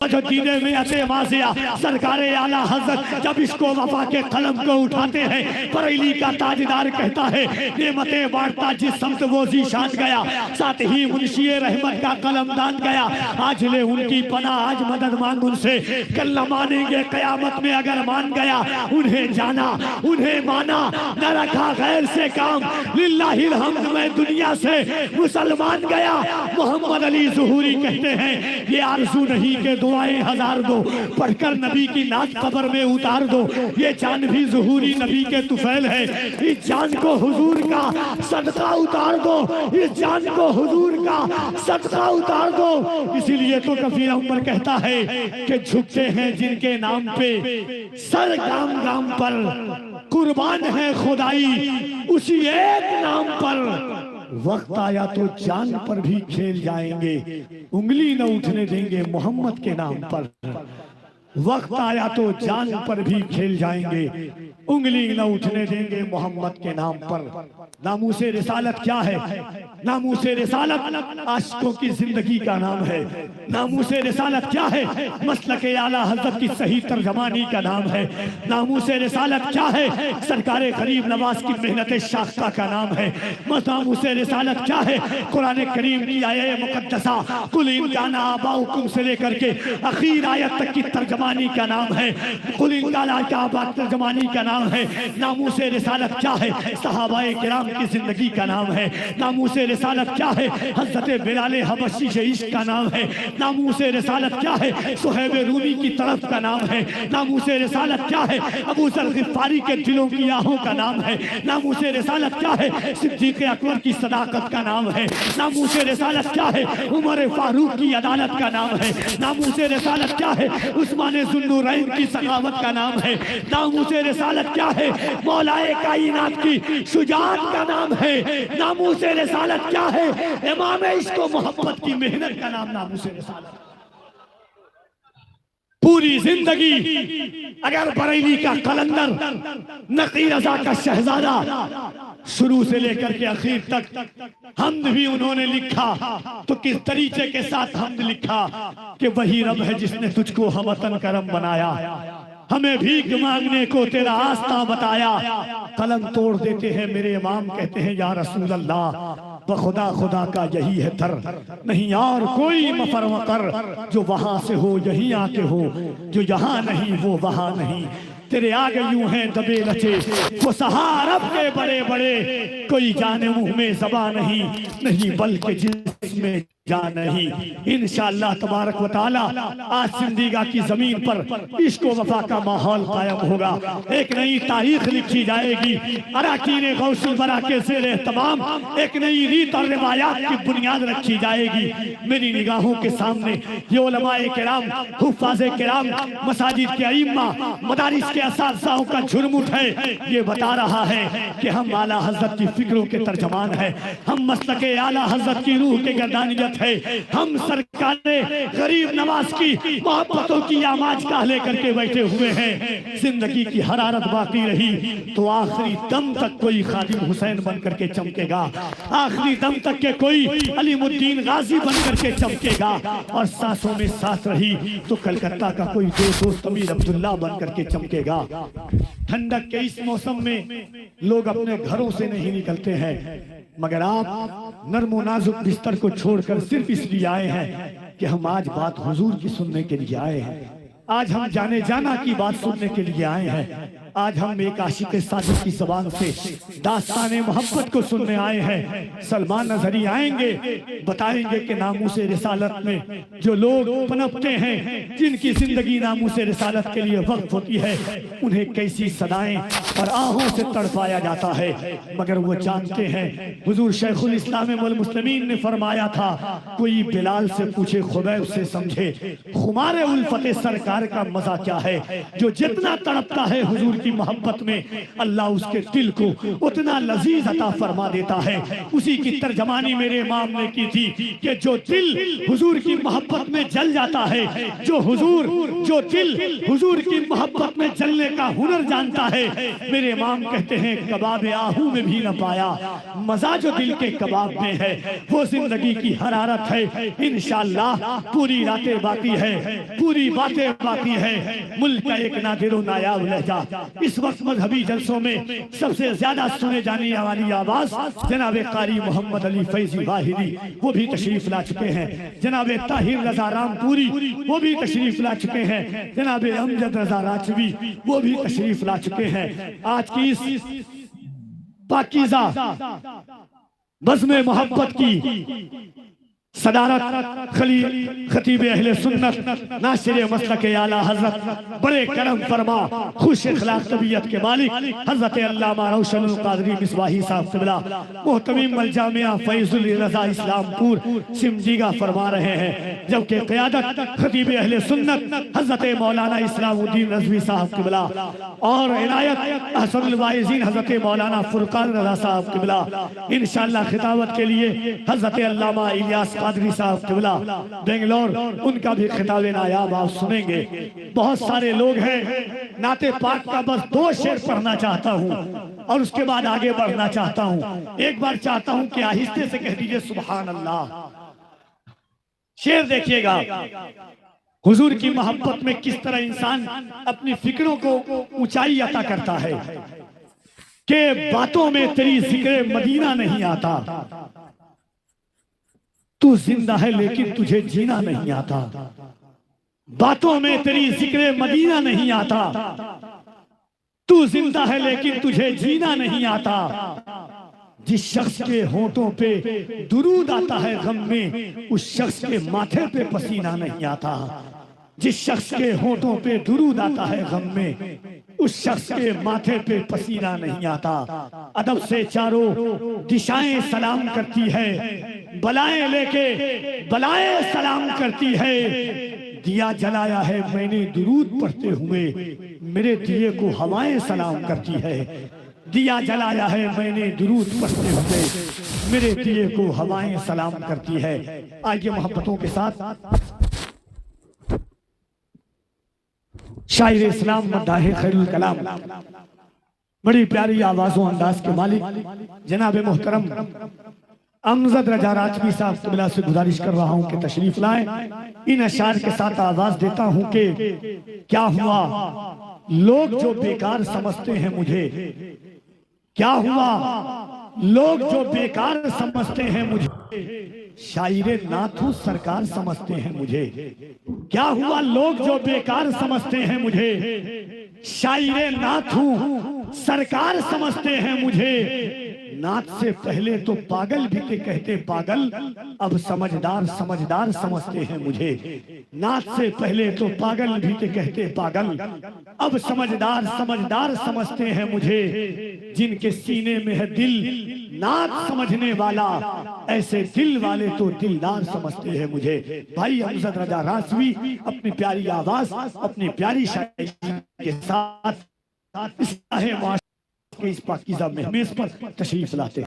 जो दीने में अते माजिया सरकारे आला हजरत जब इसको वफा के कलम को उठाते हैं, बरेली का ताजदार कहता है नेमतें बांटता जिस समत वो जीशान गया, साथ ही मुंशी रहमत का कलम दान गया। आज ले उनकी पनाह, आज मदद मांग उनसे, कल मानेंगे कयामत में अगर मान गया। उन्हें जाना उन्हें माना, न रखा गैर से काम, लिल्लाहिल हम्द में दुनिया से मुसलमान गया। मोहम्मद अली ज़ुहूरी कहते हैं ये आरज़ू नहीं के दुआएं हजार दो, पढ़कर नबी की नात कब्र में उतार दो। ये जान भी ज़ुहूरी नबी के तुफैल है, इस जान को हुजूर का सदका उतार दो, इस जान को हुजूर का सदका उतार दो। इसीलिए तो कफीर उमर कहता है कि झुकते हैं जिनके नाम पे सर गाम गाम पर, कुर्बान है खुदाई उसी एक नाम पर। वक्त आया तो जान पर भी खेल जाएंगे, उंगली न उठने देंगे मोहम्मद के नाम पर। वक्त आया तो जान पर भी खेल जाएंगे, उंगली न उठने देंगे मोहम्मद के नाम पर। नामूसे रिसालत क्या है? नामूसे रिसालत आशिकों की जिंदगी का नाम है। नामूसे रिसालत क्या है? मसलके आला हज़रत की सही तर्जमानी का नाम है। नामूसे रिसालत क्या है? सरकारे गरीब नवाज की मेहनत शाख्ता का नाम है। नामूसे रिसालत क्या है? कुरान करीम की आयत मुकद्दसा कुल इन काना आबाउकुम से लेकर के आखिर आयत तक की तर्जमानी का नाम है। कुल इन काना आबा तर्जमानी का नाम है। नामूसे रिसालत क्या है? सहाबाए किराम की जिंदगी का नाम है। नामूसे रिसालत क्या है? हज़रत बिलाल हबशी से इश्क का नाम है। नामूसे रिसालत क्या है? सुहैब रूमी की तरफ का नाम है। नामूसे रिसालत क्या है? अबू ज़र ग़िफ़ारी के दिलों की आहों का नाम है। नामूसे रिसालत क्या है? सिद्दीक़ अकबर की सदाकत का नाम है। नामूसे रिसालत क्या है? उमर फारूक की अदालत का नाम है। नामूसे रिसालत क्या है? उस्मान ज़ुन्नूरैन की सखावत का नाम है। नामूसे रिसालत क्या है? मौलाए कायनात की शुजाअत का नाम है। नामूसे रिसालत क्या है? इमाम इश्क व मोहब्बत की मेहनत का नाम नामूसे रिसालत। पूरी जिंदगी अगर बरेली का कलंदर, नकी रजा का शहजादा, शुरू से लेकर के आखिर तक हम्द भी उन्होंने लिखा तो किस तरीके के साथ हम्द लिखा कि वही रब है जिसने तुझको हमवतन करम बनाया, हमें भीख मांगने को तेरा आस्था बताया। कलम तोड़ देते हैं मेरे इमाम, कहते हैं या रसूल अल्लाह बखुदा खुदा का यही है दर, नहीं और कोई मफर मकर, जो वहां से हो यहीं आके हो, जो यहाँ नहीं वो वहां नहीं। तेरे आगे यूं हैं दबे लचे वो सहारब के बड़े बड़े, कोई जाने मुंह में ज़बां नहीं, नहीं बल्कि जिसमें जान नहीं। इंशाअल्लाह तबारक व तआला आज सिंदीगा की जमीन पर इश्क व वफा का माहौल कायम होगा। एक नई तारीख लिखी जाएगी। अराकीन गौसुल बरा के ज़ेरे तमाम एक नई रीत और रिवायात की बुनियाद रखी जाएगी। मेरी निगाहों के सामने ये उलमाए किराम, हुफ़ाज़े किराम, मसाजिद के अइम्मा, मदारिस के असातिज़ाओं का झुरमुट है। ये बता रहा है कि हम आला हज़रत की फिक्रों के तर्जमान है, हम मसलके आला हज़रत की रूह के गर्दानियत है, हम सरकारे गरीब नवाज की मोहब्बतों की आमाज का लेकर के बैठे हुए हैं। जिंदगी की हरारत बाकी रही तो आखिरी दम तक कोई खादिम हुसैन बन करके चमकेगा, आखिरी दम तक के कोई अलीमुद्दीन गाजी बन करके चमकेगा, और सांसों में सांस रही तो कलकत्ता का कोई दोस्त अमीर अब्दुल्ला बन करके चमकेगा। ठंडक के इस मौसम में लोग अपने घरों से नहीं निकलते हैं, मगर आप नर्मो नाजुक बिस्तर को छोड़कर सिर्फ इसलिए आए हैं कि हम आज बात हुजूर की सुनने के लिए आए हैं। आज हम जाने जाना की बात सुनने के लिए आए हैं। आज हम एक आशिक सादिक की ज़बान से दास्ताने मोहब्बत को सुनने आए हैं। सलमान नजरी आएंगे, बताएंगे कि नामूसे रिसालत में जो लोग पनपते हैं, जिनकी जिंदगी नामूसे रिसालत के लिए वक्फ होती है, उन्हें कैसी सदाएं और आहों से तड़पाया जाता है। मगर वो जानते हैं हुजूर शेखुल इस्लाम वल मुस्लिमीन ने फरमाया था, कोई बिलाल से पूछे खुबैब से समझे खुमारे उल्फते सरकार का मजा क्या है। जो जितना तड़पता है हुजूर की मोहब्बत में अल्लाह उसके दिल को उतना लजीज अता फरमा देता है। उसी की तर्जमानी मेरे इमाम ने की थी कि जो दिल हुजूर की मोहब्बत में जल जाता है, जो दिल हुजूर की मोहब्बत में जलने का हुनर जानता है, मेरे इमाम कहते हैं कबाब आहू में भी न पाया, मजा जो दिल के कबाब में है वो जिंदगी की हरारत है। इंशाअल्लाह पूरी रातें बाकी है, पूरी बातें बाकी है। मुल्क का एक नादिर नायाब लहजा इस वक्त मजहबी जलसों में सबसे ज्यादा सुने जाने वाली आवाज जनाब कारी मोहम्मद अली फैजी वाहिदी, वो भी तशरीफ ला चुके हैं। जनाब ताहिर रजा रामपुरी, वो भी तशरीफ ला चुके हैं। जनाब अमजद रजा राजवी, वो भी तशरीफ ला चुके हैं। आज की इस पाकीज़ा बज़्म मोहब्बत की सदारत खतीब अहले सुन्नत नासिर मसलक आला हजरत बड़े करम फरमा खुश अखलाक तबीयत के मालिक हजरत अल्लामा रोशन कादरी मिसबाही साहब क़िबला मोहतमीम अल जामिया फैजुल रज़ा इस्लामपुर सिमजीगा फरमा रहे हैं, जबकि क़यादत खतीब अहले सुन्नत हजरत मौलाना इस्लामुद्दीन रज़वी साहब क़िबला और इनायत अहसनुल वाइज़ीन हजरत मौलाना फुरकान रज़ा साहब क़िबला इंशाअल्लाह खिताबत के लिए हजरत अल्लामा इलियास कादरी साहब क़िबला बेंगलोर, उनका भी खिताब नायाब आप सुनेंगे। बहुत सारे लोग हैं, नाते पाक का बस 2 शेर पढ़ना चाहता हूँ और उसके बाद आगे बढ़ना चाहता हूँ। एक बार चाहता हूँ कि आहिस्ते से कह दीजिए सुभान अल्लाह। शेर देखिएगा, हुजूर की मोहब्बत में किस तरह इंसान अपनी फिक्रों को ऊंचाई अता करता है कि बातों में तेरी जिक्र मदीना नहीं आता, तू जिंदा है लेकिन तुझे जीना नहीं आता। बातों में तेरी जिक्र मदीना नहीं आता, तू जिंदा है लेकिन तुझे जीना नहीं आता। जिस शख्स के होंठों पे दुरूद आता है गम में, उस शख्स के माथे पे पसीना नहीं आता। जिस शख्स के होंठों पे दुरूद आता है गम में, उस शख्स के माथे पे पसीना नहीं आता। अदब से चारों दिशाएं सलाम करती है, बलाएं लेके बलाएं सलाम करती है। दिया जलाया है मैंने दुरूद पढ़ते हुए, मेरे दिए को हवाएं सलाम करती है। दिया जलाया है मैंने दुरूद पढ़ते हुए, मेरे दिए को हवाएं सलाम करती है। आइए मोहब्बतों के साथ शायर इस्लाम मद्दाह खैरुल कलाम, बड़ी प्यारी आवाजों अंदाज के मालिक जनाब मोहतरम अमजद रजा राजवी साहब क़िबला से गुजारिश कर रहा हूं कि तशरीफ लाएं। इन अशार के साथ आवाज देता हूं कि क्या हुआ लोग जो बेकार समझते हैं मुझे, क्या हुआ लोग जो बेकार समझते हैं मुझे, शायरे नाथू सरकार समझते हैं मुझे। क्या हुआ लोग जो बेकार समझते हैं मुझे, शायरे नाथू सरकार समझते हैं मुझे। नाथ से पहले तो पागल भी थे कहते पागल, अब समझदार समझदार समझते हैं मुझे। नाथ से पहले तो पागल भी थे कहते पागल, अब समझदार समझदार समझते हैं मुझे। जिनके सीने में है दिल नाथ समझने वाला, ऐसे दिल वाले तो दिलदार समझते हैं मुझे। भाई अमजद रजा राजवी अपनी प्यारी आवाज अपनी प्यारी शायरी के साथ इस पाकीज़ा महमेज पर तशरीफ लाते हैं।